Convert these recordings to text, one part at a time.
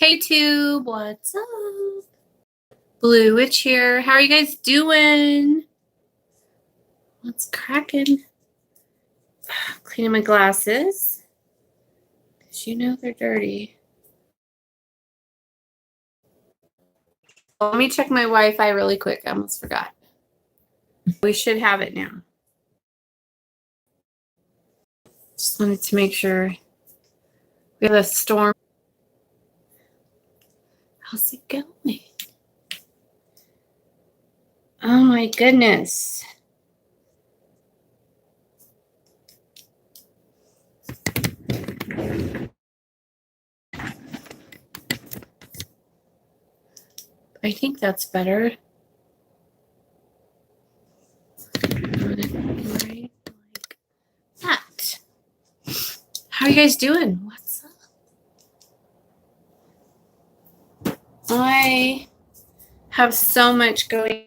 Hey tube, what's up? Blue Witch here. How are you guys doing? What's cracking? Cleaning my glasses. Because you know they're dirty. Let me check my Wi-Fi really quick. I almost forgot. We should have it now. Just wanted to make sure. We have a storm. How's it going? Oh my goodness. I think that's better. Right like that. How are you guys doing? What's up? I have so much going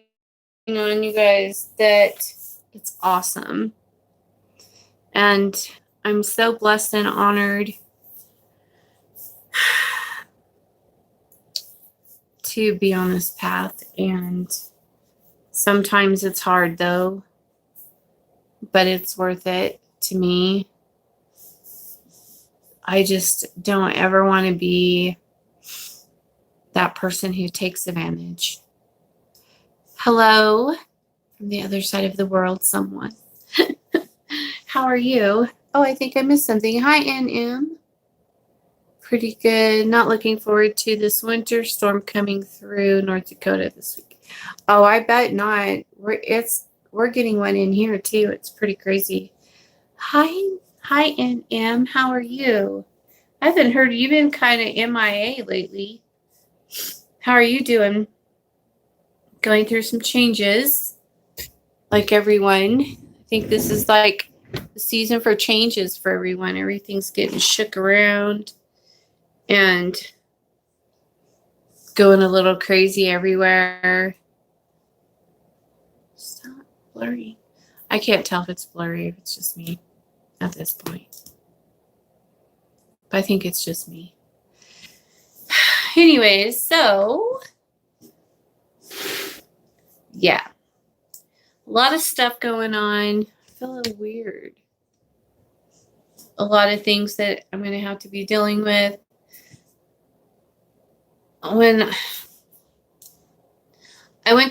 on, you guys, that it's awesome. And I'm so blessed and honored to be on this path. And sometimes it's hard though, but it's worth it to me. I just don't ever want to be that person who takes advantage. Hello from the other side of the world, someone. How are you? Oh, I think I missed something. Hi, NM. Pretty good. Not looking forward to this winter storm coming through North Dakota this week. Oh, I bet not. We're getting one in here too. It's pretty crazy. Hi, NM. How are you? I haven't heard you've been kind of MIA lately. How are you doing? Going through some changes, like everyone. I think this is like the season for changes for everyone. Everything's getting shook around and going a little crazy everywhere. Stop blurry. I can't tell if it's blurry, if it's just me at this point. But I think it's just me. Anyways, so yeah. A lot of stuff going on. I feel a little weird. A lot of things that I'm going to have to be dealing with. When I went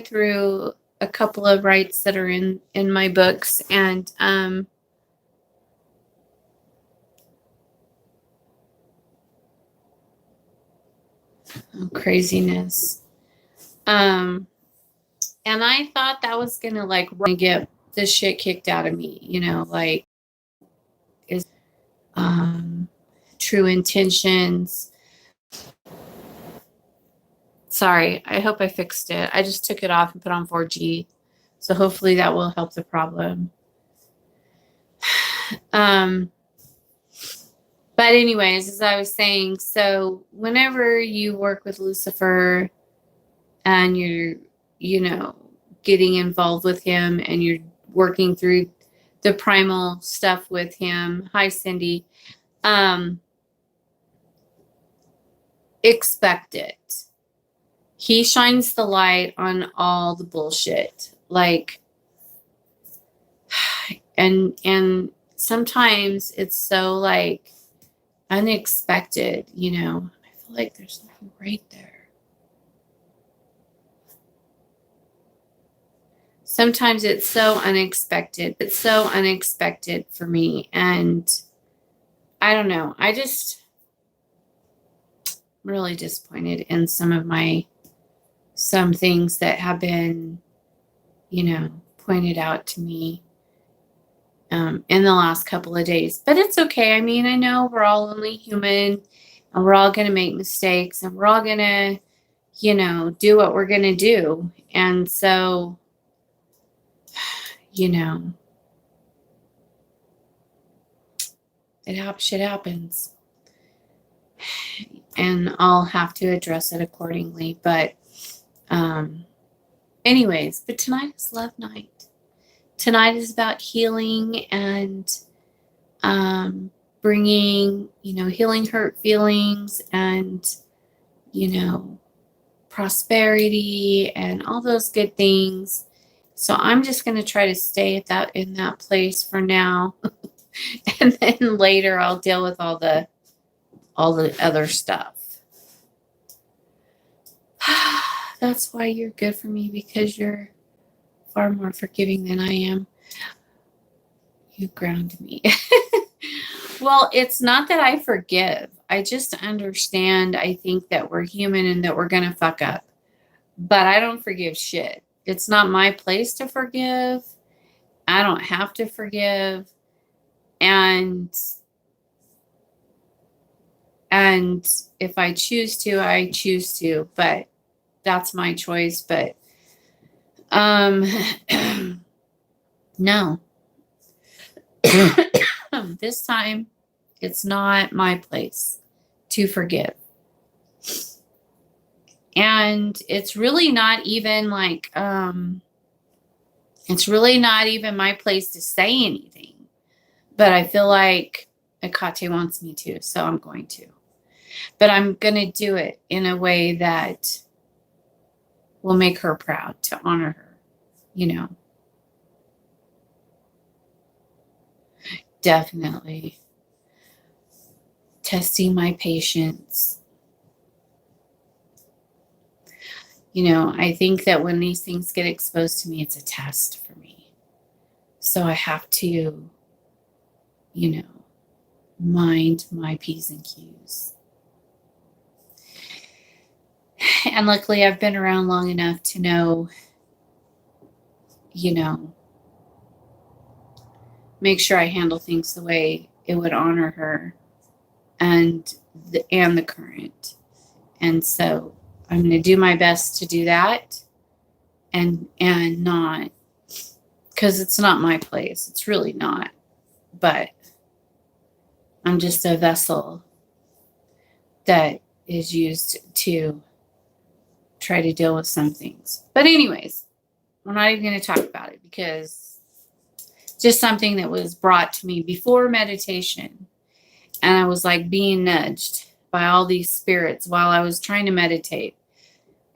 through a couple of rights that are in my books, and craziness. And I thought that was gonna like get the shit kicked out of me, you know, like is true intentions. Sorry, I hope I fixed it. I just took it off and put on 4G. So hopefully that will help the problem. But anyways, as I was saying, so whenever you work with Lucifer and you're, you know, getting involved with him and you're working through the primal stuff with him. Hi, Cindy. Expect it. He shines the light on all the bullshit. Like, and sometimes it's so like unexpected, you know. I feel like there's something right there. Sometimes it's so unexpected. It's so unexpected for me. And I don't know. I'm really disappointed in some things that have been, you know, pointed out to me in the last couple of days. But it's okay. I mean, I know we're all only human and we're all going to make mistakes and we're all going to, you know, do what we're going to do. And so, you know, shit happens. And I'll have to address it accordingly. But anyways, but tonight is love night. Tonight is about healing and bringing, you know, healing hurt feelings and and, prosperity and all those good things. So I'm just going to try to stay in that place for now. And then later I'll deal with all the other stuff. That's why you're good for me, because you're far more forgiving than I am. You ground me. Well, it's not that I forgive. I just understand. I think that we're human and that we're going to fuck up. But I don't forgive shit. It's not my place to forgive. I don't have to forgive. And if I choose to, I choose to. But that's my choice. But no. This time, it's not my place to forgive. And it's really not even like, it's really not even my place to say anything. But I feel like Hecate wants me to, so I'm going to. But I'm going to do it in a way that will make her proud, to honor her, Definitely. Testing my patience. I think that when these things get exposed to me, it's a test for me. So I have to, mind my P's and Q's. And luckily I've been around long enough to know, make sure I handle things the way it would honor her and the current. And so I'm going to do my best to do that and not, because it's not my place. It's really not. But I'm just a vessel that is used to try to deal with some things. But anyways, we're not even going to talk about it, because it's just something that was brought to me before meditation. And I was like being nudged by all these spirits while I was trying to meditate.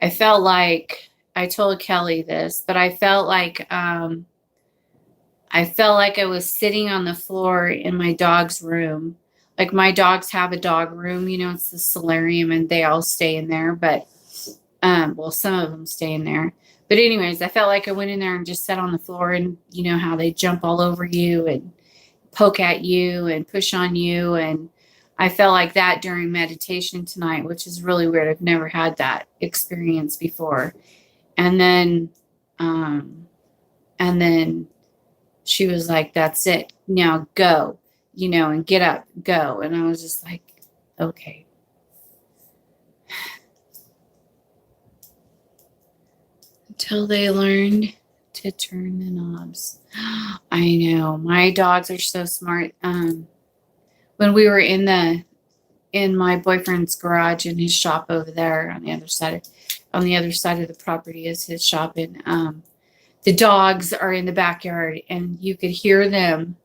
I felt like, I told Kelly this, but I felt like I was sitting on the floor in my dog's room. Like, my dogs have a dog room, it's the solarium, and they all stay in there. But, some of them stay in there. But anyways, I felt like I went in there and just sat on the floor, and how they jump all over you and poke at you and push on you. And I felt like that during meditation tonight, which is really weird. I've never had that experience before. And then she was like, that's it. Now go, and get up, go. And I was just like, okay. Until they learned to turn the knobs. I know. My dogs are so smart. When we were in my boyfriend's garage in his shop over there on the other side of the property is his shop, and the dogs are in the backyard, and you could hear them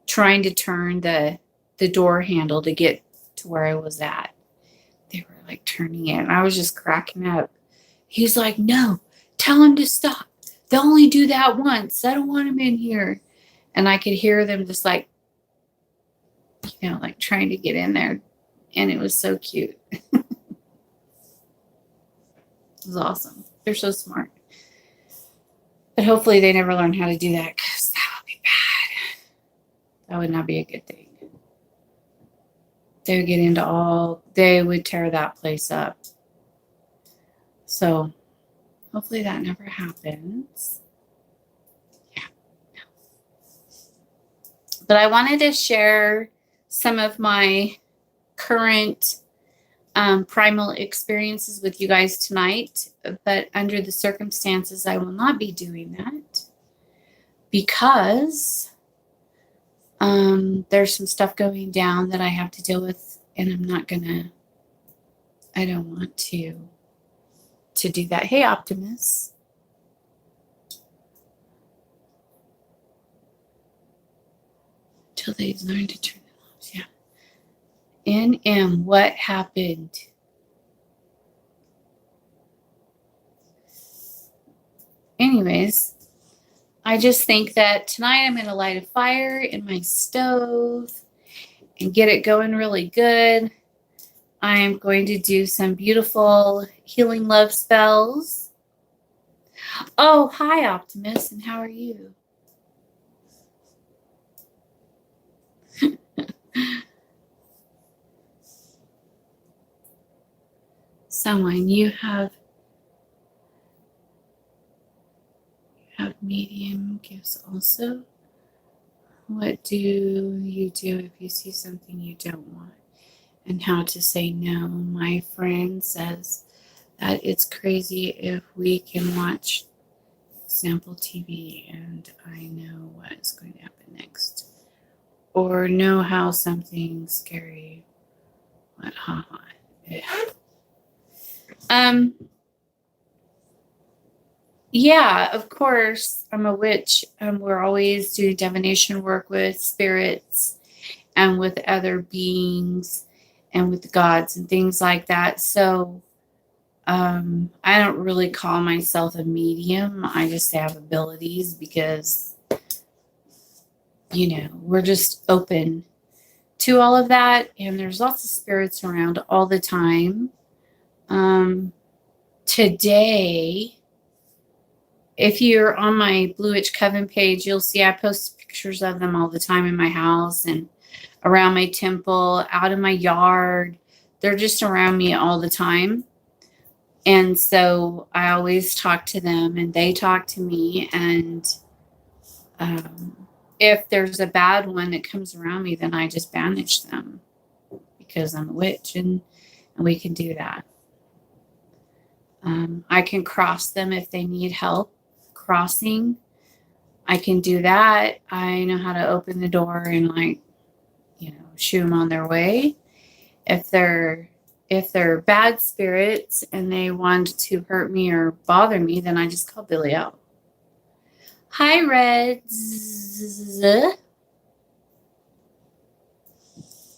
trying to turn the door handle to get to where I was at. They were like turning it, and I was just cracking up. He's like, no, tell him to stop. They'll only do that once. I don't want him in here. And I could hear them just like, like trying to get in there. And it was so cute. It was awesome. They're so smart. But hopefully they never learn how to do that, because that would be bad. That would not be a good thing. They would tear that place up. So hopefully that never happens. Yeah. But I wanted to share some of my current primal experiences with you guys tonight. But under the circumstances, I will not be doing that, because there's some stuff going down that I have to deal with, and I don't want to do that. Hey, Optimus. Till they learn to turn the knobs. Yeah. NM, what happened? anyways, I just think that tonight I'm going to light a fire in my stove and get it going really good. I'm going to do some beautiful healing love spells. Oh, hi, Optimus, and how are you? Someone, you have medium gifts also. What do you do if you see something you don't want? And how to say no. My friend says that it's crazy if we can watch example TV and I know what is going to happen next. Or know how something scary. What? Haha. Yeah, of course. I'm a witch. We're always doing divination work with spirits and with other beings and with the gods and things like that. So I don't really call myself a medium. I just have abilities because, we're just open to all of that. And there's lots of spirits around all the time. Today, if you're on my Blue Witch Coven page, you'll see I post pictures of them all the time in my house and around my temple, out in my yard. They're just around me all the time. And so I always talk to them and they talk to me. And if there's a bad one that comes around me, then I just banish them because I'm a witch and we can do that. I can cross them if they need help crossing. I can do that. I know how to open the door and shoo them on their way. If they're bad spirits and they want to hurt me or bother me, then I just call Billy out. Hi, Reds.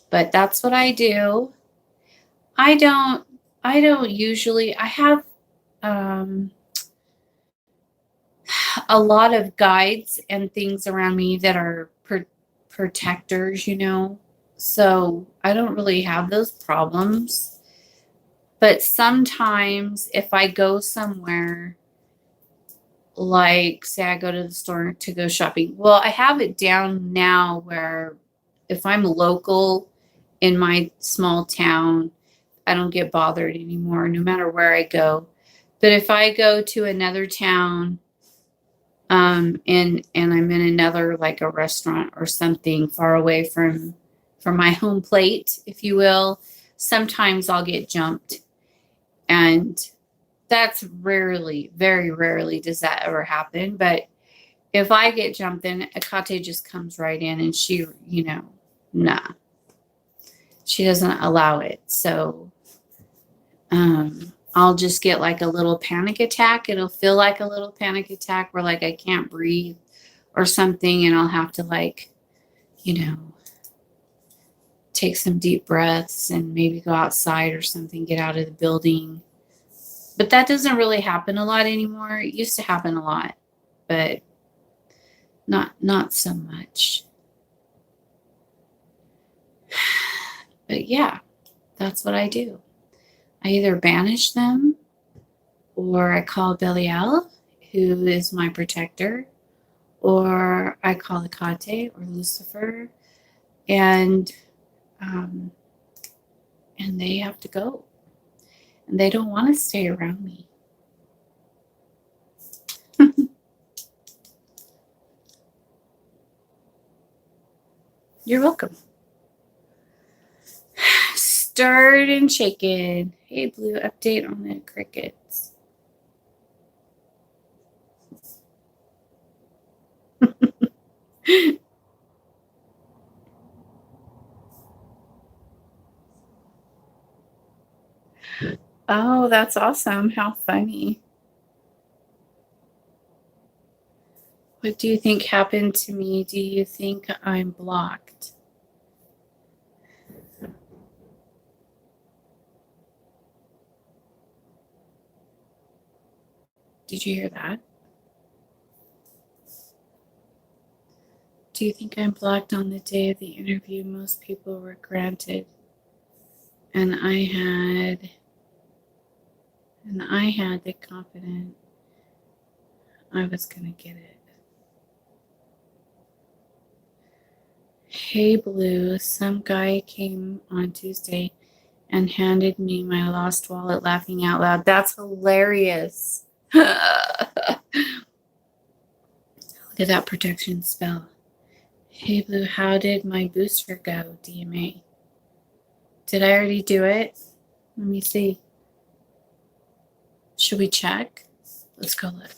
But that's what I do. I don't usually, I have a lot of guides and things around me that are protectors, so I don't really have those problems. But sometimes if I go somewhere, like say I go to the store to go shopping, well, I have it down now where if I'm local in my small town, I don't get bothered anymore, no matter where I go. But if I go to another town, and I'm in another, like a restaurant or something far away from my home plate, if you will, sometimes I'll get jumped. And that's rarely, very rarely does that ever happen. But if I get jumped, then Akate just comes right in and she, nah, she doesn't allow it. So I'll just get like a little panic attack. It'll feel like a little panic attack where like I can't breathe or something. And I'll have to take some deep breaths and maybe go outside or something, get out of the building. But that doesn't really happen a lot anymore. It used to happen a lot, but not so much. But yeah, that's what I do. I either banish them or I call Belial, who is my protector, or I call Akate or Lucifer, and they have to go. And they don't want to stay around me. You're welcome. Stirred and shaken. Hey, Blue, update on the crickets. Oh, that's awesome. How funny. What do you think happened to me? Do you think I'm blocked? Did you hear that? Do you think I'm blocked on the day of the interview? Most people were granted. And I had the confidence I was going to get it. Hey, Blue, some guy came on Tuesday and handed me my lost wallet laughing out loud. That's hilarious. Look at that protection spell. Hey, Blue, how did my booster go, DMA? Did I already do it? Let me see. Should we check? Let's go look.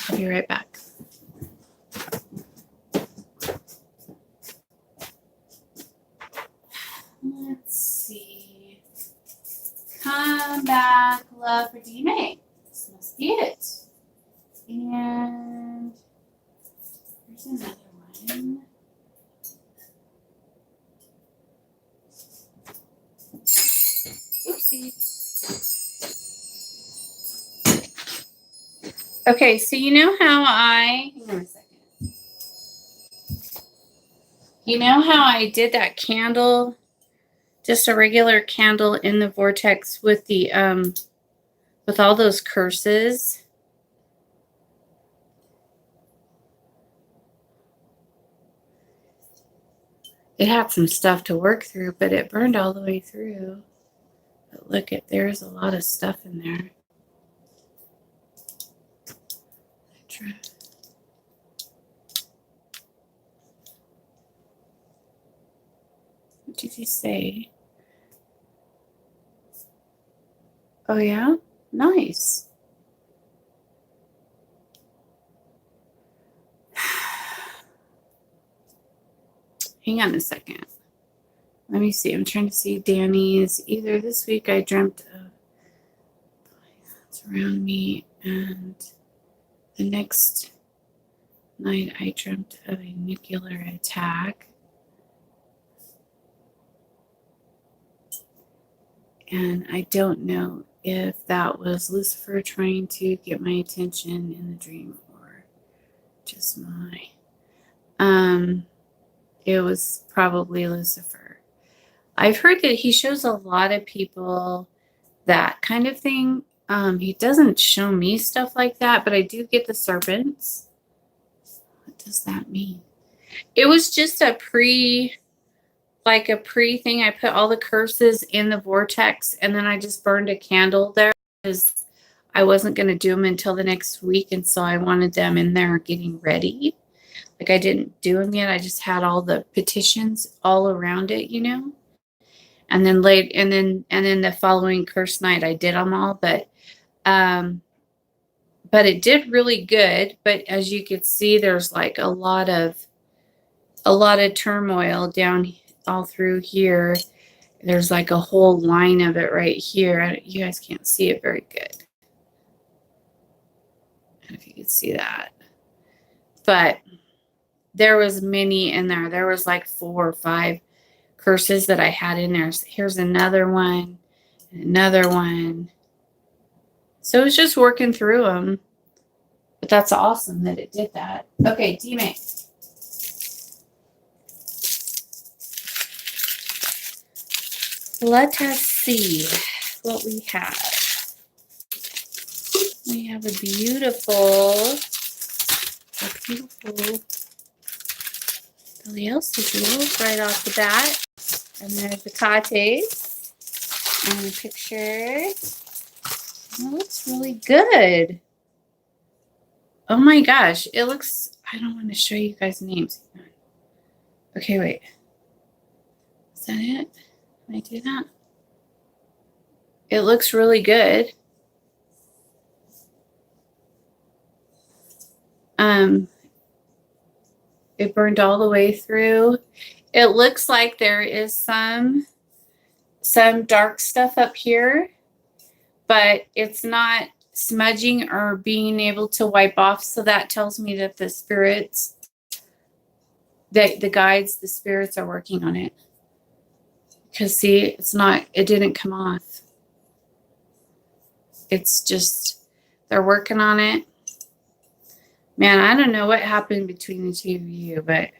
I'll be right back. Let's see. Come back, love for DMA. This must be it. And there's another one. Oopsie. Okay, so you know how hang on a second. You know how I did that candle, just a regular candle in the vortex with the with all those curses? It had some stuff to work through, but it burned all the way through. But look, there's a lot of stuff in there. What did you say? Oh, yeah? Nice. Hang on a second. Let me see. I'm trying to see Danny's. Either this week I dreamt of it's around me, and the next night I dreamt of a nuclear attack. And I don't know if that was Lucifer trying to get my attention in the dream or just my. It was probably Lucifer. I've heard that he shows a lot of people that kind of thing. He doesn't show me stuff like that, but I do get the serpents. What does that mean? It was just a pre thing. I put all the curses in the vortex, and then I just burned a candle there because I wasn't going to do them until the next week, and so I wanted them in there getting ready. Like I didn't do them yet. I just had all the petitions all around it, you know. And then the following curse night I did them all, but it did really good. But as you could see, there's like a lot of turmoil down all through here. There's like a whole line of it right here. You guys can't see it very good. I don't know if you can see that. But there was many in there. There was like 4 or 5 curses that I had in there. So here's another one, and another one. So it was just working through them. But that's awesome that it did that. Okay, DMA. Let us see what we have. We have a beautiful Billy Elsa's Love right off the bat. And there's the Tates and a picture. It looks really good. Oh my gosh, it looks, I don't want to show you guys names. Okay, wait. Is that it? Can I do that? It looks really good. It burned all the way through. It looks like there is some dark stuff up here, but it's not smudging or being able to wipe off. So that tells me that the spirits, that the guides, the spirits are working on it. Because see, it didn't come off. It's just, they're working on it. Man, I don't know what happened between the two of you, but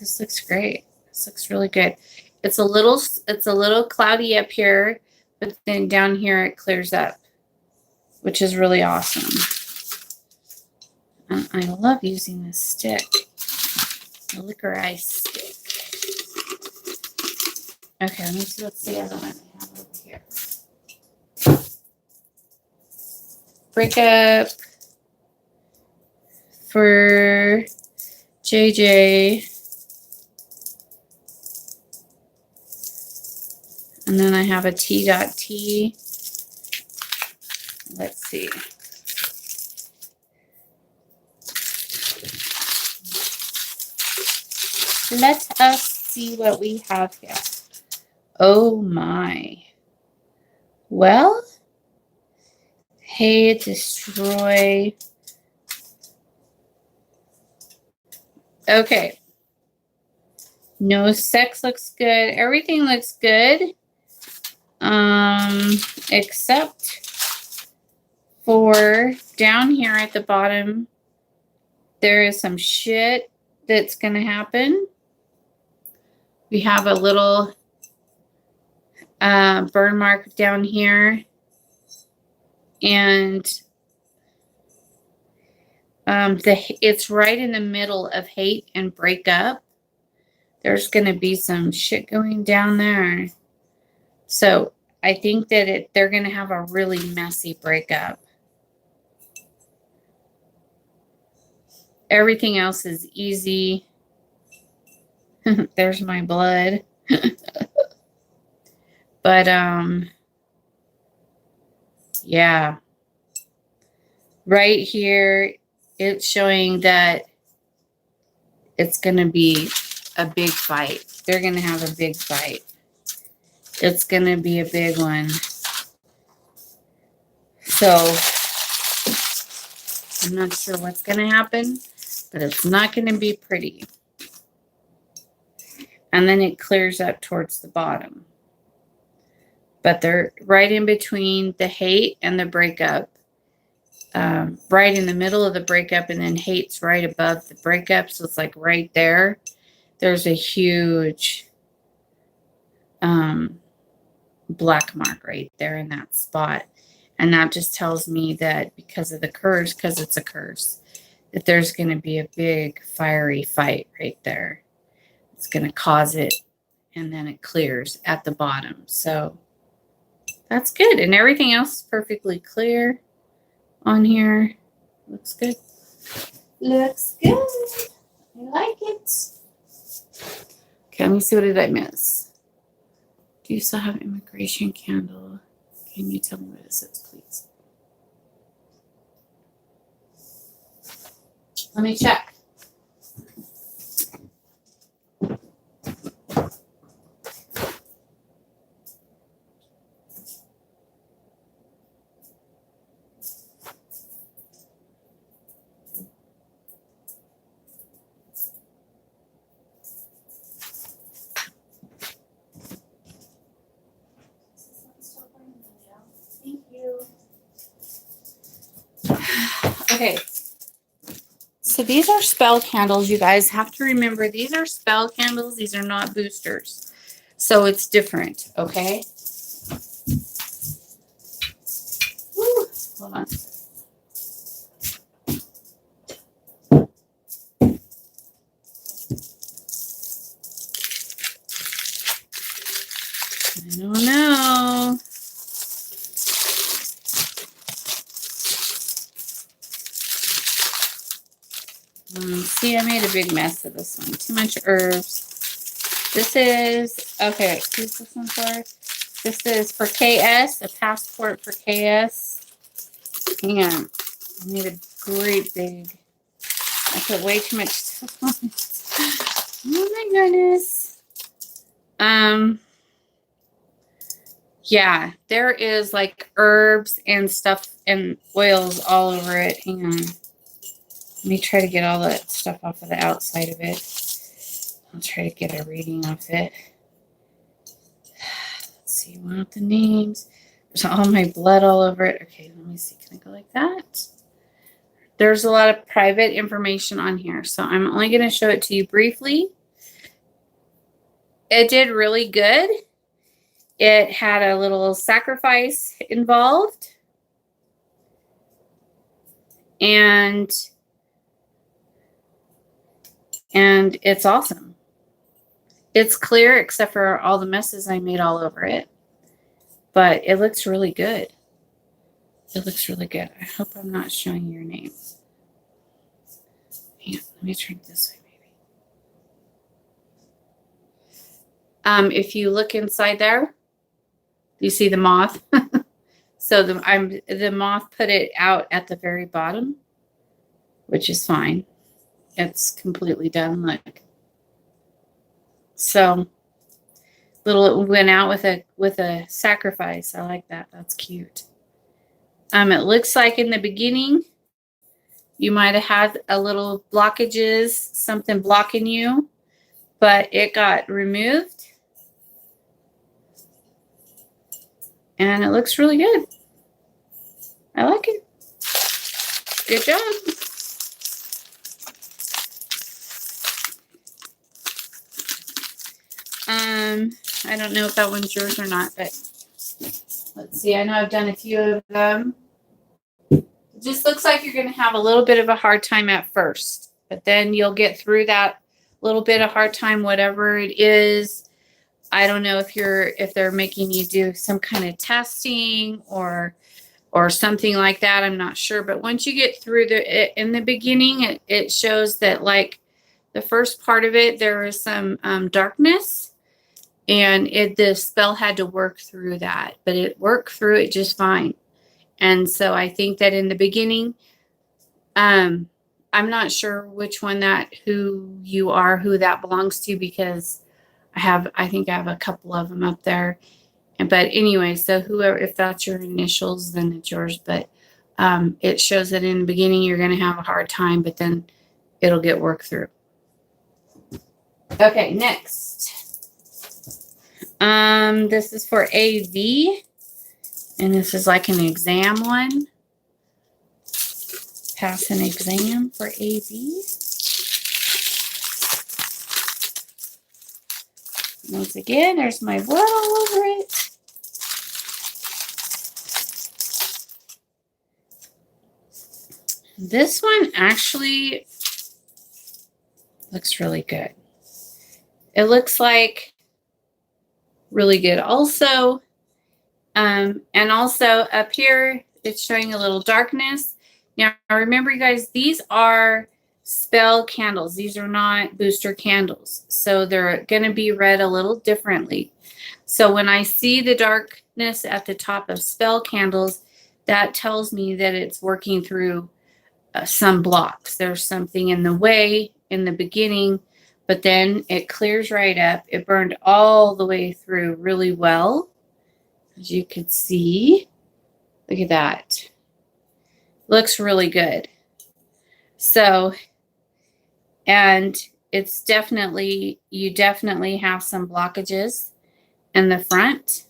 this looks great. This looks really good. It's a little cloudy up here, but then down here it clears up, which is really awesome. I love using this stick, the licorice stick. Okay, let me see what's the other one I have over here. Breakup for JJ. And then I have a T.T. Let's see. Let us see what we have here. Oh my. Well, hey, destroy. Okay. No sex looks good. Everything looks good. Except for down here at the bottom, there is some shit that's going to happen. We have a little burn mark down here. And it's right in the middle of hate and breakup. There's going to be some shit going down there. So I think that they're going to have a really messy breakup. Everything else is easy. There's my blood. But, yeah. Right here, it's showing that it's going to be a big fight. They're going to have a big fight. It's going to be a big one. So, I'm not sure what's going to happen, but it's not going to be pretty. And then it clears up towards the bottom. But they're right in between the hate and the breakup. Right in the middle of the breakup, and then hate's right above the breakup. So it's like right there. There's a huge black mark right there in that spot. And that just tells me that because of the curse, because it's a curse, that there's going to be a big fiery fight right there. It's going to cause it, and then it clears at the bottom. So that's good. And everything else is perfectly clear on here. Looks good. Looks good. I like it. Okay, let me see. What did I miss? Do you still have immigration candle? Can you tell me what it says, please? Let me check. Thank you. Okay. So these are spell candles, you guys have to remember. These are spell candles. These are not boosters. So it's different, okay? Woo, hold on. I don't know. See, I made a big mess of this one. Too much herbs. This is, okay, who's this one for? This is for KS, a passport for KS. Hang on. I made a great big, I put way too much stuff on it. Oh my goodness. Yeah, there is like herbs and stuff and oils all over it. Hang on. Let me try to get all that stuff off of the outside of it. I'll try to get a reading of it. Let's see, want the names. There's all my blood all over it. Okay, let me see. Can I go like that? There's a lot of private information on here, so I'm only going to show it to you briefly. it did really good. It had a little sacrifice involved. And it's awesome. It's clear except for all the messes I made all over it. But it looks really good. It looks really good. I hope I'm not showing your name. Hang on, let me turn it this way, maybe. If you look inside there, you see the moth. So the moth put it out at the very bottom, which is fine. It's completely done. Look. So it went out with a sacrifice. I like that. That's cute. It looks like in the beginning you might have had a little blockages, something blocking you, but it got removed. And it looks really good. I like it. Good job. I don't know if that one's yours or not, but let's see. I know I've done a few of them. It just looks like you're going to have a little bit of a hard time at first, but then you'll get through that little bit of hard time, whatever it is. I don't know if they're making you do some kind of testing or something like that. I'm not sure, but once you get through in the beginning, it shows that like the first part of it, there is some darkness. And the spell had to work through that, but it worked through it just fine. And so I think that in the beginning, I'm not sure which one who you are, who that belongs to, because I think I have a couple of them up there. But anyway, so whoever, if that's your initials, then it's yours. But it shows that in the beginning, you're going to have a hard time, but then it'll get worked through. Okay, next. This is for AV, and this is like an exam one. Pass an exam for AV. Once again, there's my blood all over it. This one actually looks really good. It looks like really good also. And also up here, it's showing a little darkness. Now, remember, you guys, these are spell candles. These are not booster candles. So they're going to be read a little differently. So when I see the darkness at the top of spell candles, that tells me that it's working through some blocks. There's something in the way in the beginning, but then it clears right up. It burned all the way through really well, as you can see. Look at that. Looks really good. So, and it's you definitely have some blockages in the front,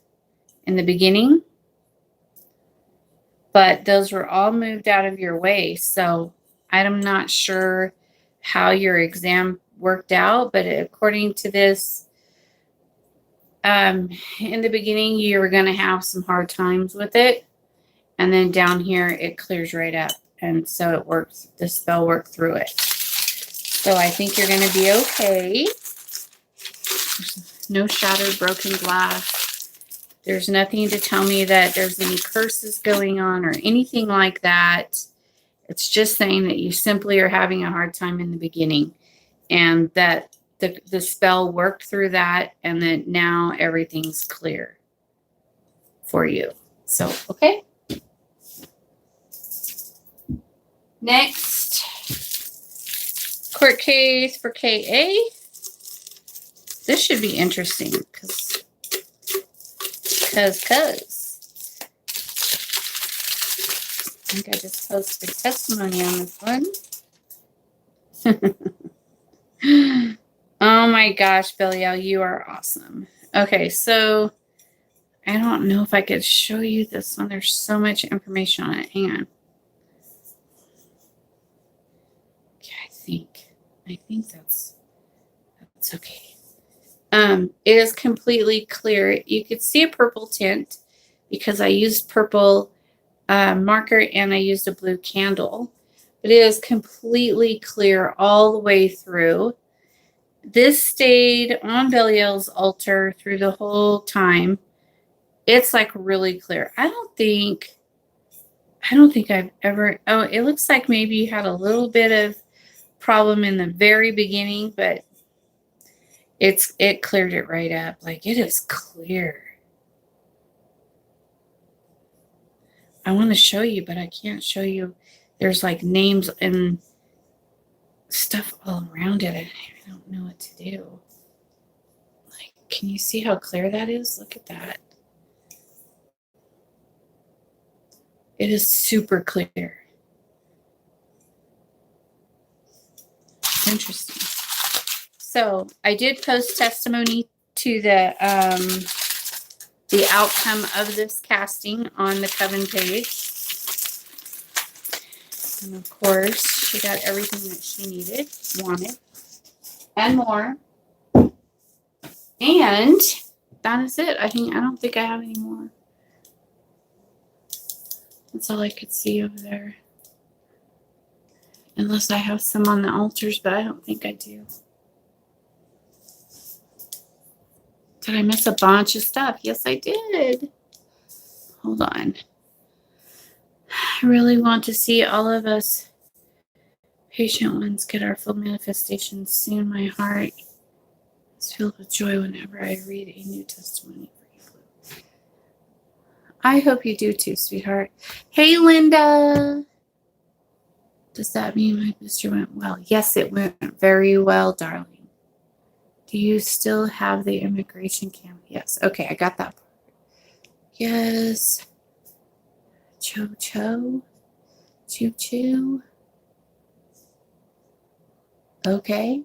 in the beginning, but those were all moved out of your way. So I'm not sure how your exam worked out, but according to this, in the beginning, you were going to have some hard times with it. And then down here, it clears right up. And so it works. The spell worked through it. So I think you're going to be okay. There's no shattered, broken glass. There's nothing to tell me that there's any curses going on or anything like that. It's just saying that you simply are having a hard time in the beginning, and that the spell worked through that, and that now everything's clear for you. So, okay. Next, court case for KA. This should be interesting because I think I just posted testimony on this one. Oh my gosh, Belial, you are awesome. Okay, so I don't know if I could show you this one. There's so much information on it. Hang on. Okay, I think that's okay. It is completely clear. You could see a purple tint because I used purple marker and I used a blue candle, but it is completely clear all the way through. This stayed on Belial's altar through the whole time. It's like really clear. I don't think I've ever, oh, it looks like maybe you had a little bit of problem in the very beginning, but it cleared it right up. Like, it is clear. I want to show you, but I can't show you. There's like names and stuff all around it. I don't know what to do. Like, can you see how clear that is? Look at that. It is super clear. Interesting. So I did post testimony to the outcome of this casting on the Coven page. And of course, she got everything that she needed, wanted, and more. And that is it. I don't think I have any more. That's all I could see over there. Unless I have some on the altars, but I don't think I do. Did I miss a bunch of stuff? Yes, I did. Hold on. I really want to see all of us patient ones get our full manifestations soon. My heart is filled with joy whenever I read a new testimony for you. I hope you do too, sweetheart. Hey, Linda. Does that mean my booster went well? Yes, it went very well, darling. Do you still have the immigration camp? Yes. Okay, I got that part. Yes. Cho-cho. Choo-choo. Okay.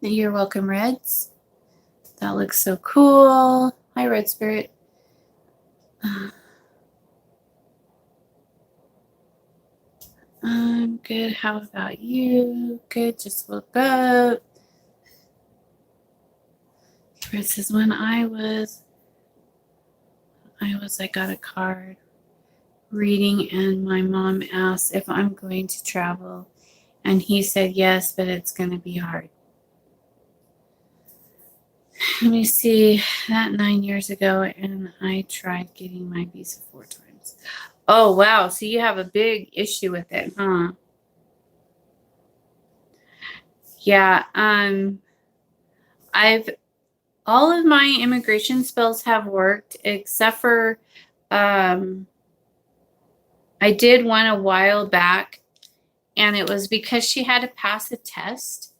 You're welcome, Reds. That looks so cool. Hi, Red Spirit. I'm good. How about you? Good. Just woke up. Red says, when I got a card reading and my mom asked if I'm going to travel. And he said yes, but it's going to be hard. Let me see. That 9 years ago, and I tried getting my visa 4 times. Oh, wow. So you have a big issue with it, huh? Yeah. All of my immigration spells have worked, except for I did one a while back, and it was because she had to pass a test.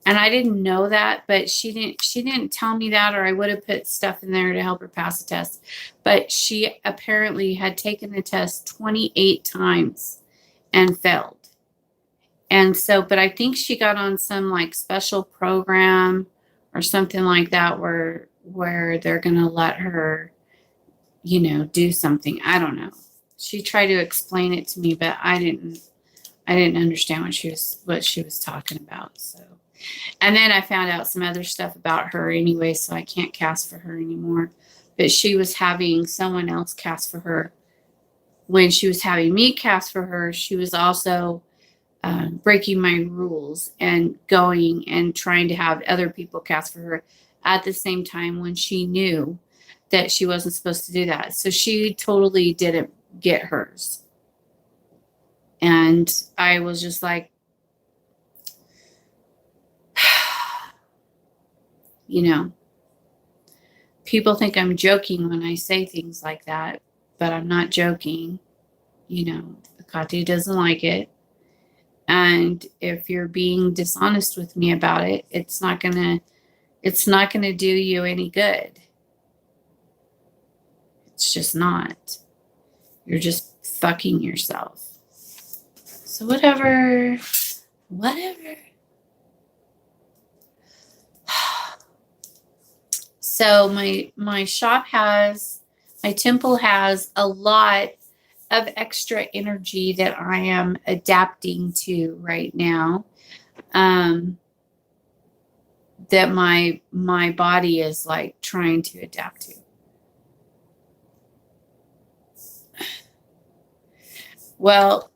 And I didn't know that, but she didn't tell me that, or I would have put stuff in there to help her pass the test. But she apparently had taken the test 28 times and failed. And so, but I think she got on some like special program or something like that where they're going to let her, do something. I don't know. She tried to explain it to me, but I didn't understand what she was talking about. So, and then I found out some other stuff about her anyway, so I can't cast for her anymore. But she was having someone else cast for her. When she was having me cast for her, she was also breaking my rules and going and trying to have other people cast for her at the same time when she knew that she wasn't supposed to do that. So she totally didn't get hers. And I was just like, people think I'm joking when I say things like that, but I'm not joking. Kati doesn't like it. And if you're being dishonest with me about it, it's not gonna do you any good. It's just not. You're just fucking yourself. So whatever. So my temple has a lot of extra energy that I am adapting to right now. that my body is like trying to adapt to. Well,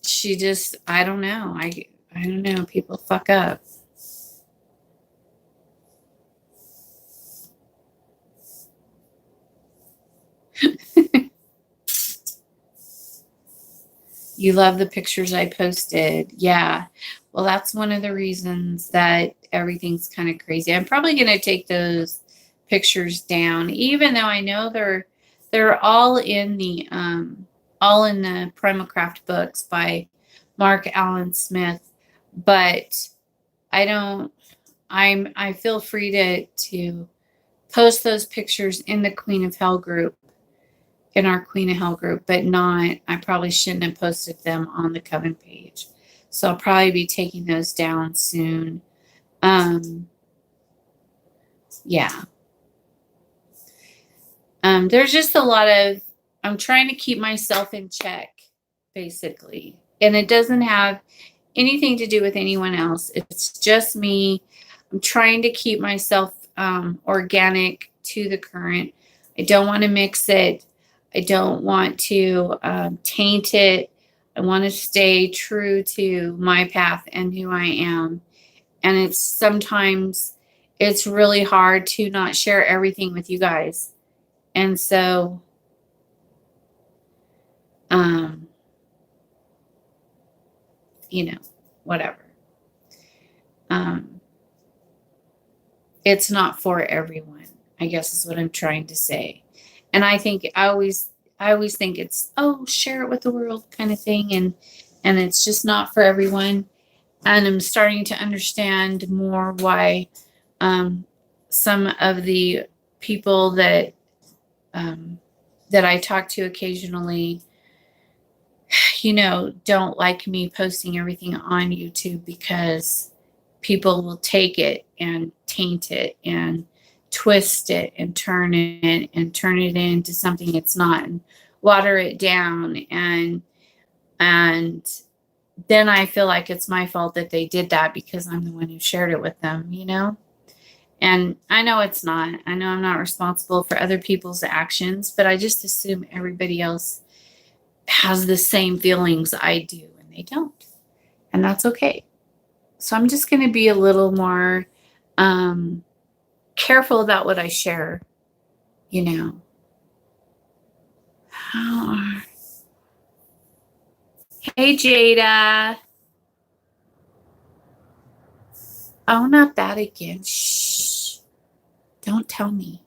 she just, I don't know. I don't know. People fuck up. You love the pictures I posted. Yeah. Well, that's one of the reasons that everything's kind of crazy. I'm probably going to take those pictures down, even though I know they're all in the Primacraft books by Mark Allen Smith, but I feel free to post those pictures in the Queen of Hell group, in our Queen of Hell group, but I probably shouldn't have posted them on the Coven page. So I'll probably be taking those down soon. Yeah. There's just a lot of, I'm trying to keep myself in check, basically. And it doesn't have anything to do with anyone else. It's just me. I'm trying to keep myself organic to the current. I don't want to mix it. I don't want to taint it. I want to stay true to my path and who I am. And sometimes it's really hard to not share everything with you guys. And so, whatever. It's not for everyone, I guess is what I'm trying to say. And I always think it's, share it with the world kind of thing. And it's just not for everyone. And I'm starting to understand more why some of the people that I talk to occasionally, don't like me posting everything on YouTube, because people will take it and taint it and twist it and turn it into something it's not, and water it down, and then I feel like it's my fault that they did that because I'm the one who shared it with them, And I know it's not. I know I'm not responsible for other people's actions, but I just assume everybody else has the same feelings I do, and they don't. And that's okay. So I'm just going to be a little more careful about what I share, Hey, Jada. Oh, not that again. Shh. Don't tell me.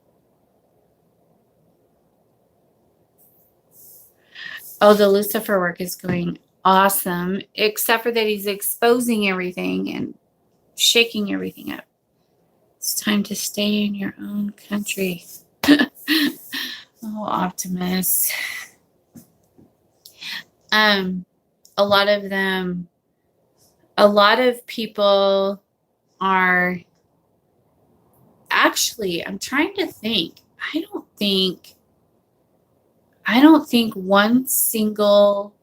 Oh, the Lucifer work is going awesome, except for that he's exposing everything and shaking everything up. It's time to stay in your own country. Oh, Optimus. A lot of people are actually, I'm trying to think. I don't think one single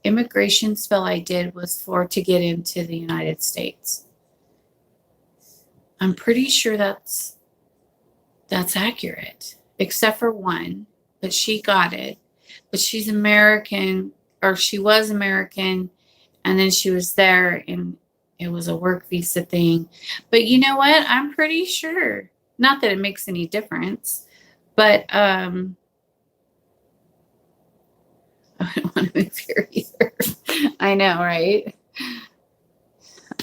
immigration spell I did was to get into the United States. I'm pretty sure that's accurate, except for one, but she got it. But she's American, or she was American, and then she was there, and it was a work visa thing. But you know what? I'm pretty sure. Not that it makes any difference, but I don't want to move here either. I know, right?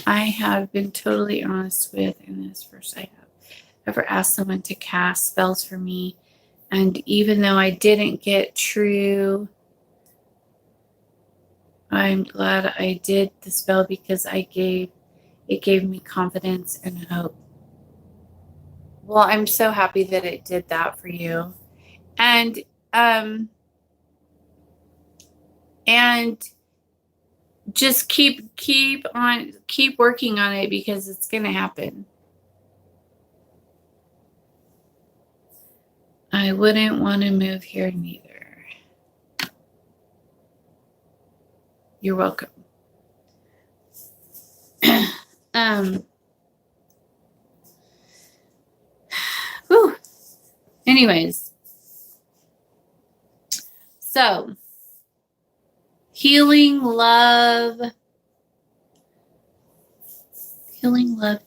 I have been totally honest with, and this first I have ever asked someone to cast spells for me. And even though I didn't get true, I'm glad I did the spell, because it gave me confidence and hope. Well, I'm so happy that it did that for you. And just keep working on it, because it's going to happen. I wouldn't want to move here neither. You're welcome. Anyways, so healing love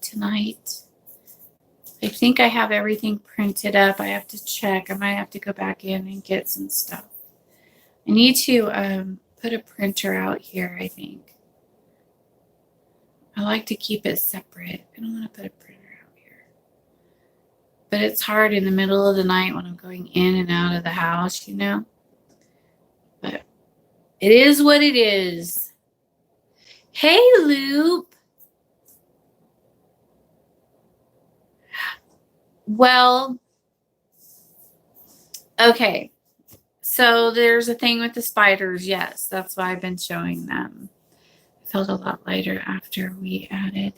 tonight. I think I have everything printed up. I have to check. I might have to go back in and get some stuff. I need to put a printer out here, I think. I like to keep it separate. I don't want to put a printer out here. But it's hard in the middle of the night when I'm going in and out of the house, you know? But it is what it is. Hey, Loop. Well, okay. So there's a thing with the spiders. Yes, that's why I've been showing them. I felt a lot lighter after we added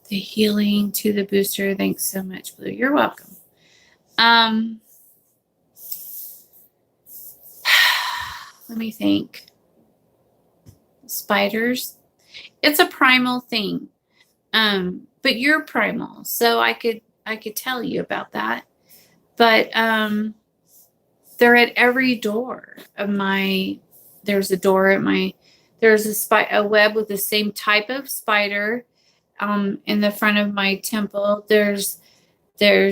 the healing to the booster. Thanks so much, Blue. You're welcome. Let me think. Spiders. It's a primal thing. But you're primal, so I could tell you about that. But they're at every door of my. There's a door at my. There's a web with the same type of spider in the front of my temple. There's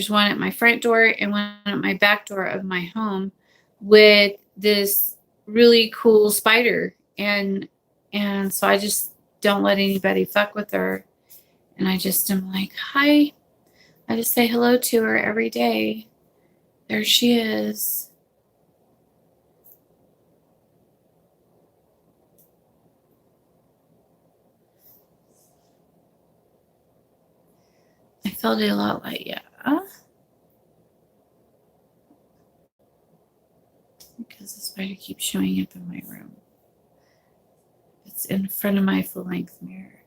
one at my front door and one at my back door of my home with this really cool spider. And so I just don't let anybody fuck with her. And I just am like, hi. I just say hello to her every day. There she is. I felt it a lot like, yeah. Because the spider keeps showing up in my room. It's in front of my full-length mirror.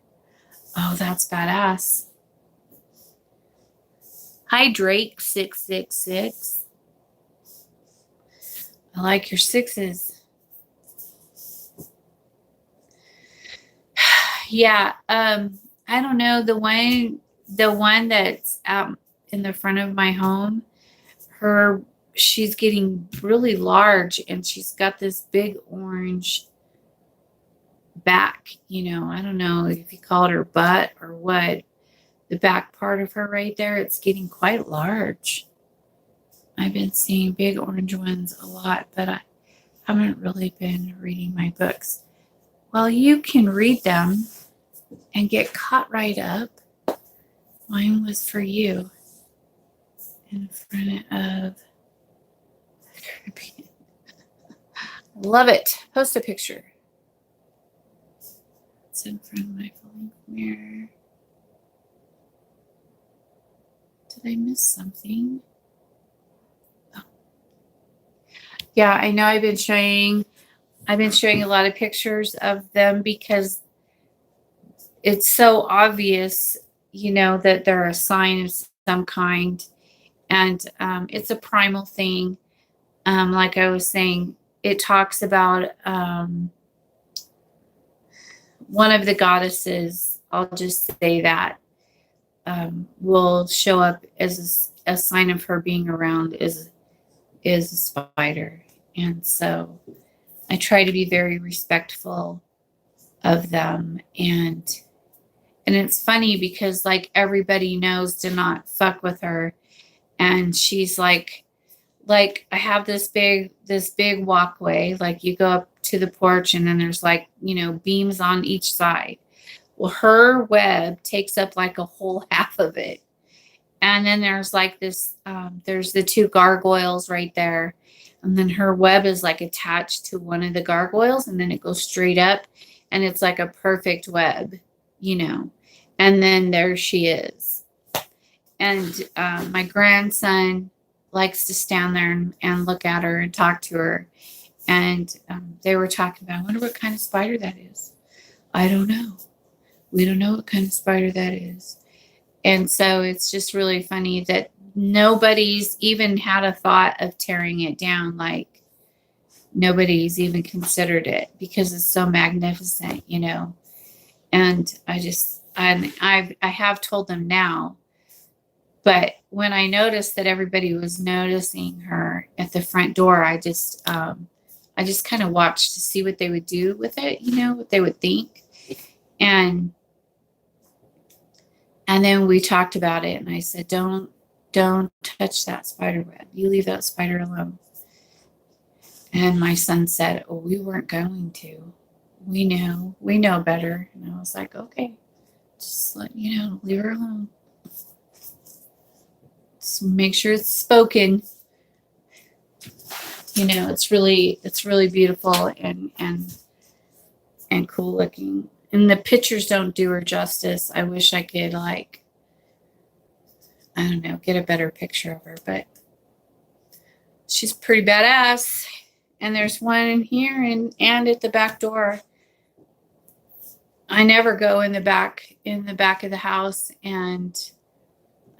Oh, that's badass. Hi, Drake 666. I like your sixes. Yeah, I don't know. The one that's out in the front of my home, she's getting really large and she's got this big orange back, you know. I don't know if you call it her butt or what. The back part of her right there, it's getting quite large. I've been seeing big orange ones a lot, but I haven't really been reading my books. Well, you can read them and get caught right up. Mine was for you in front of the Caribbean. Love it. Post a picture. It's in front of my full-length mirror. Did I miss something? Oh. Yeah, I know I've been showing a lot of pictures of them because it's so obvious, you know, that they're a sign of some kind. And it's a primal thing. Like I was saying, it talks about one of the goddesses, I'll just say that, will show up as a sign of her being around is a spider. And so I try to be very respectful of them. And it's funny because like everybody knows to not fuck with her. And she's like I have this big walkway, like you go up to the porch and then there's like, you know, beams on each side. Well, her web takes up like a whole half of it. And then there's like this, there's the two gargoyles right there. And then her web is like attached to one of the gargoyles and then it goes straight up and it's like a perfect web, you know. And then there she is. And my grandson likes to stand there and look at her and talk to her. And they were talking about, I wonder what kind of spider that is. I don't know. We don't know what kind of spider that is. And so it's just really funny that nobody's even had a thought of tearing it down. Like nobody's even considered it because it's so magnificent, you know. And I have told them now, But when I noticed that everybody was noticing her at the front door, I just kind of watched to see what they would do with it, what they would think. And then we talked about it, and I said, don't touch that spider web. You leave that spider alone. And my son said, oh, we weren't going to. We know better. And I was like, okay, just let leave her alone. Just make sure it's spoken. It's really beautiful and cool looking. And the pictures don't do her justice. I wish I could get a better picture of her, but she's pretty badass. And there's one in here and at the back door. I never go in the back of the house, and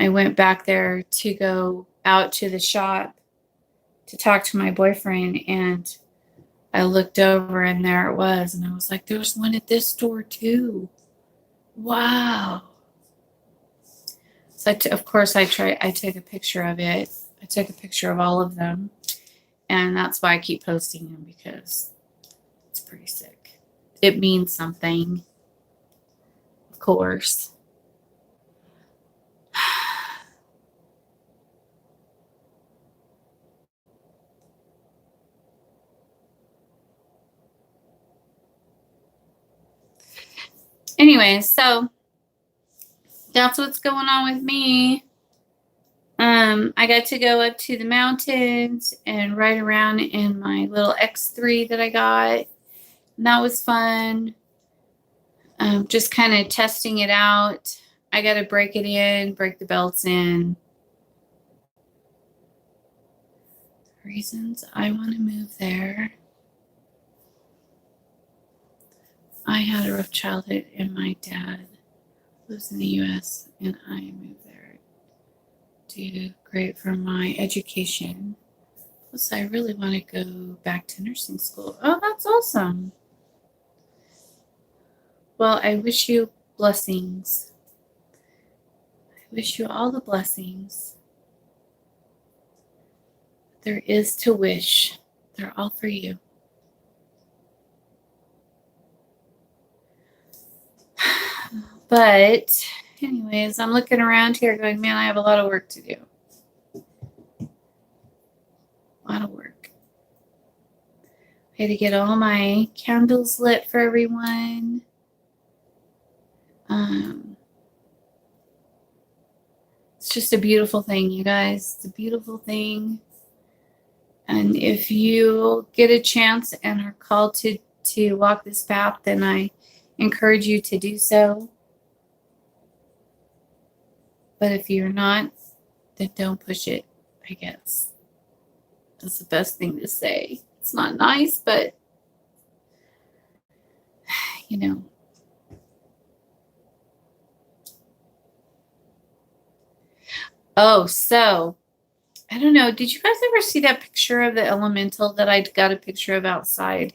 I went back there to go out to the shop to talk to my boyfriend, and I looked over and there it was, and I was like, there's one at this door too. Wow. So of course I took a picture of it. I took a picture of all of them, and that's why I keep posting them, because it's pretty sick. It means something, of course. Anyway, so that's what's going on with me. I got to go up to the mountains and ride around in my little X3 that I got. And that was fun. Just kind of testing it out. I got to break the belts in. Reasons I want to move there. I had a rough childhood, and my dad lives in the U.S., and I moved there to do great for my education. Plus, I really want to go back to nursing school. Oh, that's awesome. Well, I wish you blessings. I wish you all the blessings there is to wish. They're all for you. But anyways, I'm looking around here going, man, I have a lot of work to do. A lot of work. I had to get all my candles lit for everyone. It's just a beautiful thing, you guys. It's a beautiful thing. And if you get a chance and are called to walk this path, then I encourage you to do so. But if you're not, then don't push it, I guess. That's the best thing to say. It's not nice, but Oh, so I don't know. Did you guys ever see that picture of the elemental that I got a picture of outside?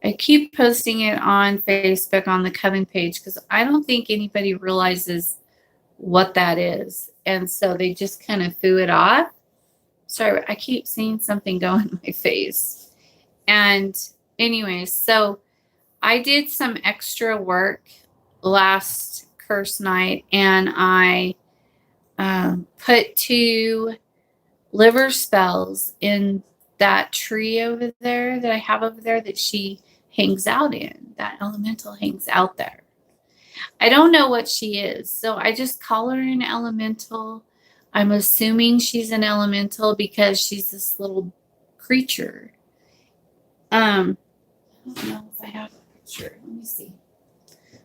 I keep posting it on Facebook on the Coven page because I don't think anybody realizes what that is. And so they just kind of threw it off. Sorry, I keep seeing something go in my face. And anyway, so I did some extra work last curse night, and I put 2 liver spells in that tree over there that I have over there that she hangs out in. That elemental hangs out there. I don't know what she is, so I just call her an elemental. I'm assuming she's an elemental because she's this little creature. I don't know if I have a picture. Let me see.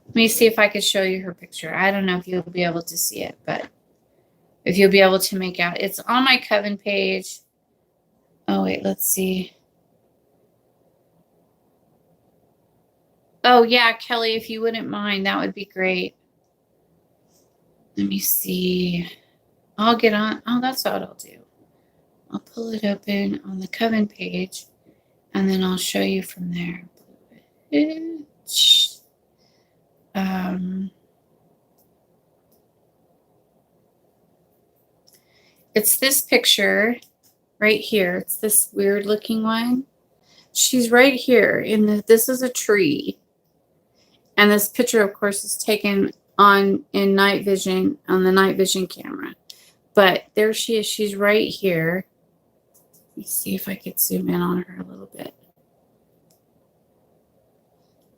Let me see if I could show you her picture. I don't know if you'll be able to see it, but if you'll be able to make out. It's on my Coven page. Oh, wait, let's see. Oh, yeah, Kelly, if you wouldn't mind, that would be great. Let me see. I'll get on. Oh, that's what I'll do. I'll pull it open on the Coven page, and then I'll show you from there. It's this picture right here. It's this weird looking one. She's right here this is a tree. And this picture, of course, is taken in night vision, on the night vision camera. But there she is. She's right here. Let me see if I could zoom in on her a little bit.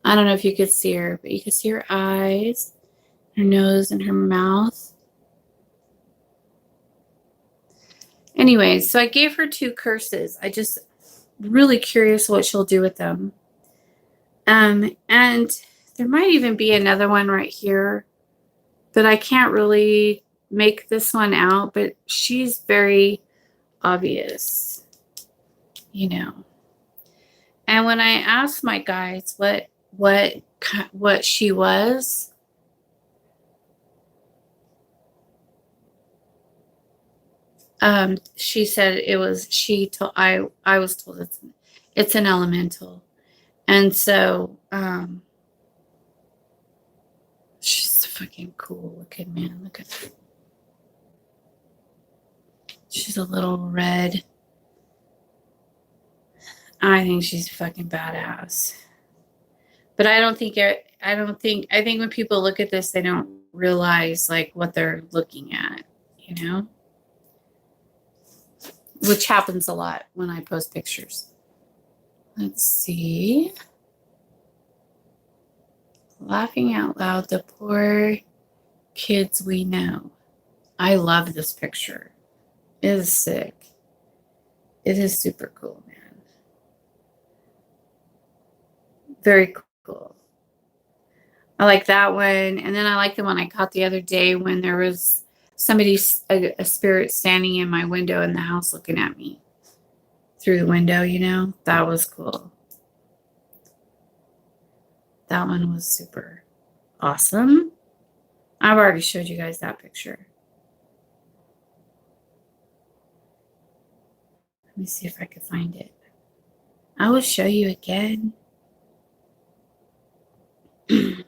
I don't know if you could see her, but you can see her eyes, her nose, and her mouth. Anyways, so I gave her 2 curses. I just really curious what she'll do with them. And there might even be another one right here, but I can't really make this one out, but she's very obvious, you know. And when I asked my guides what she was, she said it was, I was told it's an elemental. And so, she's fucking cool looking, man. Look at her. She's a little red. I think she's fucking badass. But I think when people look at this, they don't realize like what they're looking at, you know? Which happens a lot when I post pictures. Let's see. Laughing out loud, the poor kids we know. I love this picture. It is sick. It is super cool, man. Very cool. I like that one. And then I like the one I caught the other day when there was a spirit standing in my window in the house looking at me through the window, you know? That was cool. That one was super awesome. I've already showed you guys that picture. Let me see if I can find it. I will show you again. Here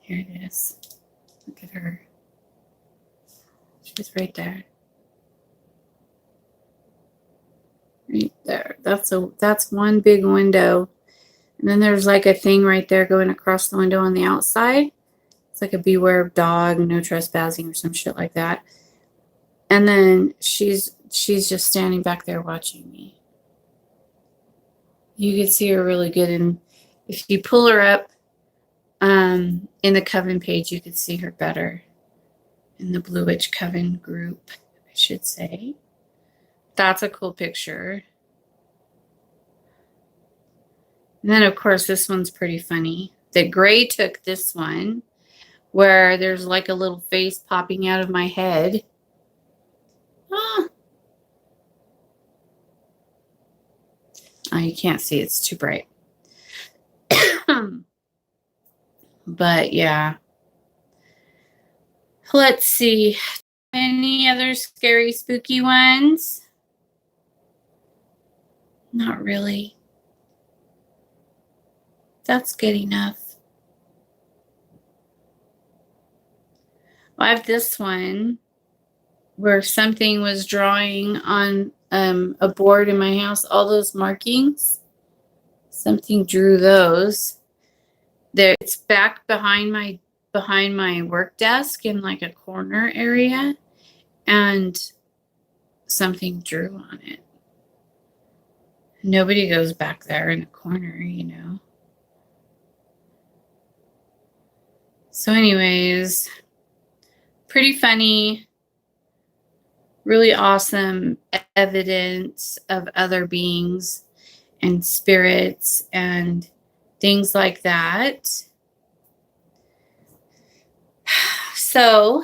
it is. Look at her. She's right there. Right there. That's one big window. And then there's like a thing right there going across the window on the outside. It's like a beware of dog, no trespassing or some shit like that. And then she's just standing back there watching me. You can see her really good. And if you pull her up in the Coven page, you can see her better. In the Blue Witch Coven group, I should say. That's a cool picture. And then, of course, this one's pretty funny. The Gray took this one where there's like a little face popping out of my head. Ah. Oh, you can't see. It's too bright. But, yeah. Let's see. Any other scary, spooky ones? Not really. That's good enough. Well, I have this one where something was drawing on a board in my house. All those markings. Something drew those. There, it's back behind my work desk in like a corner area, and something drew on it. Nobody goes back there in a corner, you know. So anyways, pretty funny, really awesome evidence of other beings and spirits and things like that. So,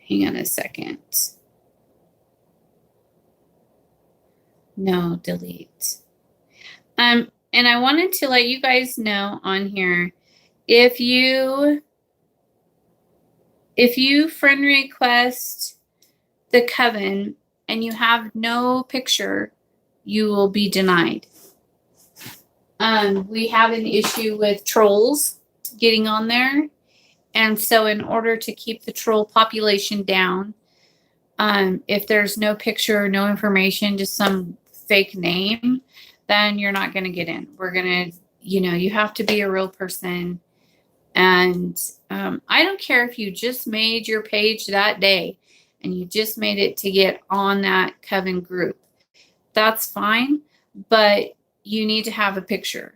hang on a second. No, delete. And I wanted to let you guys know on here, if you friend request the Coven and you have no picture, you will be denied. We have an issue with trolls getting on there, And so in order to keep the troll population down, if there's no picture, no information, just some fake name, then you're not going to get in. We're going to, you have to be a real person. And I don't care if you just made your page that day and you just made it to get on that Coven group. That's fine, but you need to have a picture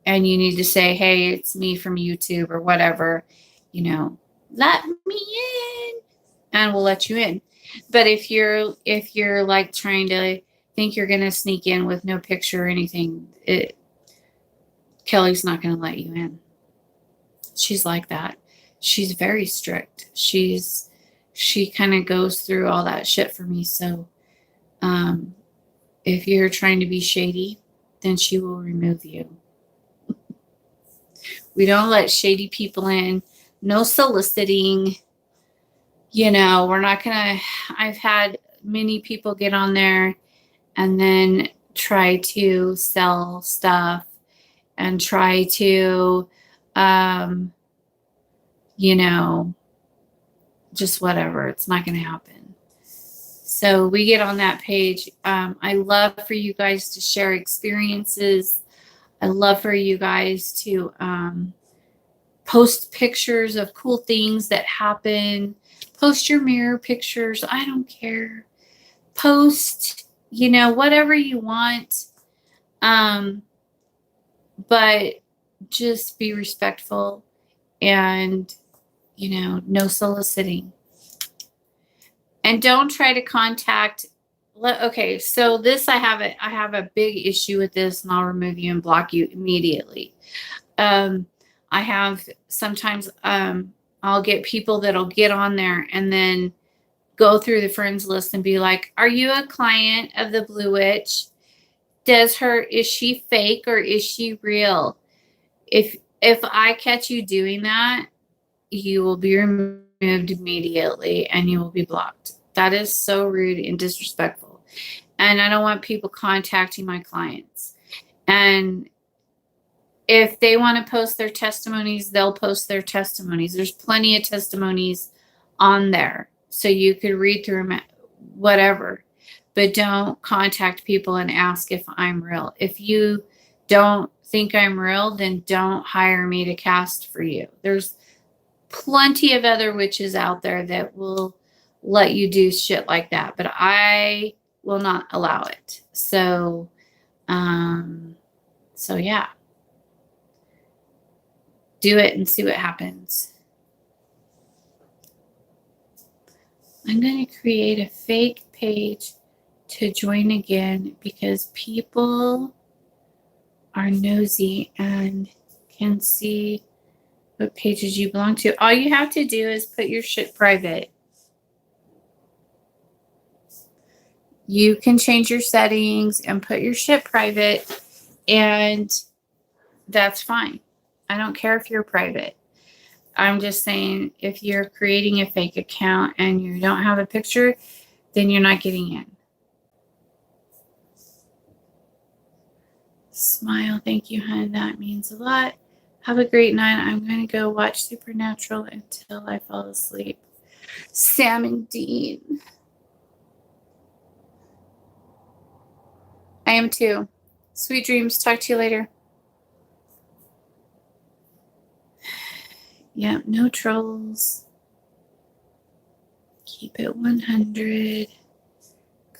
and you need to say, hey, it's me from YouTube or whatever, let me in and we'll let you in. But if you're like trying to think you're going to sneak in with no picture or anything, Kelly's not going to let you in. She's like that. She's very strict. She kind of goes through all that shit for me. So, if you're trying to be shady, then she will remove you. We don't let shady people in. No soliciting. We're not going to, I've had many people get on there and then try to sell stuff and try to, just whatever. It's not going to happen. So we get on that page. I love for you guys to share experiences. I love for you guys to post pictures of cool things that happen. Post your mirror pictures. I don't care. Post, whatever you want. But just be respectful and, no soliciting. And don't try to contact. Okay, so this I have a big issue with this, and I'll remove you and block you immediately. I have sometimes I'll get people that'll get on there and then go through the friends list and be like, "Are you a client of the Blue Witch? Is she fake or is she real?" If I catch you doing that, you will be removed immediately and you will be blocked. That is so rude and disrespectful. And I don't want people contacting my clients. And if they want to post their testimonies, they'll post their testimonies. There's plenty of testimonies on there. So you could read through them, whatever. But don't contact people and ask if I'm real. If you don't think I'm real, then don't hire me to cast for you. There's plenty of other witches out there that will let you do shit like that, but I will not allow it. So yeah, do it and see what happens. I'm going to create a fake page to join again because people are nosy and can see what pages you belong to. All you have to do is put your shit private. You can change your settings and put your shit private, and that's fine. I don't care if you're private. I'm just saying if you're creating a fake account and you don't have a picture, then you're not getting in. Smile. Thank you, hon. That means a lot. Have a great night. I'm going to go watch Supernatural until I fall asleep. Sam and Dean. I am too. Sweet dreams. Talk to you later. Yeah, no trolls. Keep it 100.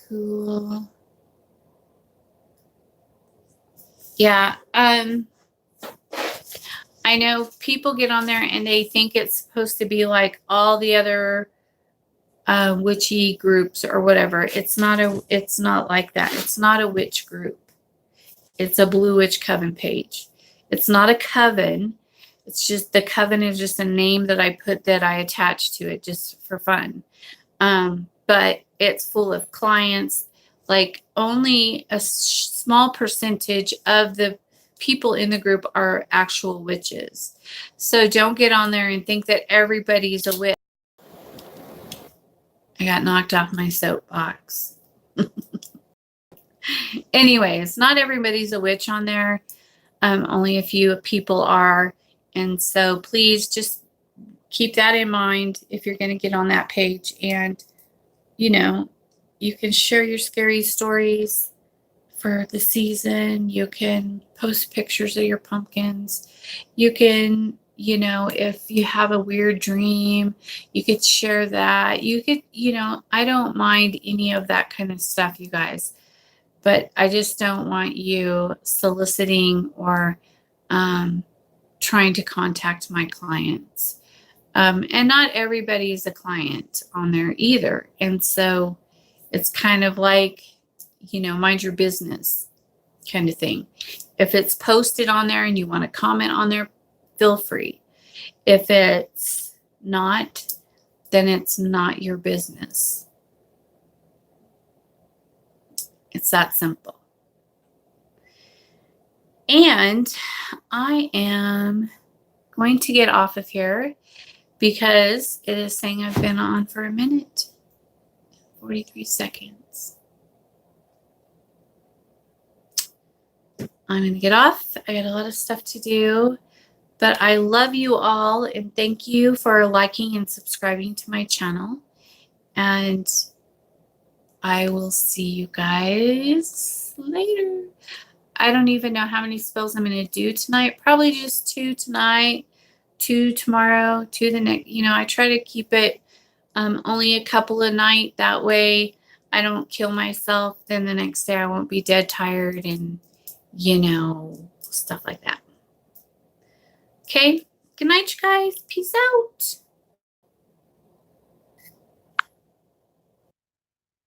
Cool. Yeah, I know people get on there and they think it's supposed to be like all the other witchy groups or whatever. It's not like that. It's not a witch group. It's a Blue Witch Coven page. It's not a coven. It's just the coven is just a name that I put that I attach to it just for fun. But it's full of clients. Like only a small percentage of the people in the group are actual witches. So don't get on there and think that everybody's a witch. I got knocked off my soapbox. Anyways, not everybody's a witch on there. Only a few people are. And so please just keep that in mind if you're going to get on that page. And, you know, you can share your scary stories for the season. You can post pictures of your pumpkins. You can, you know, if you have a weird dream, you could share that. You could, you know, I don't mind any of that kind of stuff, you guys. But I just don't want you soliciting or trying to contact my clients. And not everybody is a client on there either. And so it's kind of like, you know, mind your business kind of thing. If it's posted on there and you want to comment on there, feel free. If it's not, then it's not your business. It's that simple. And I am going to get off of here because it is saying I've been on for a minute, 43 seconds. I'm going to get off. I got a lot of stuff to do, but I love you all and thank you for liking and subscribing to my channel. And I will see you guys later. I don't even know how many spells I'm going to do tonight. Probably just 2 tonight, 2 tomorrow, 2 the next. You know, I try to keep it only a couple a night. That way I don't kill myself. Then the next day I won't be dead tired and, you know, stuff like that. Okay. Good night, you guys. Peace out.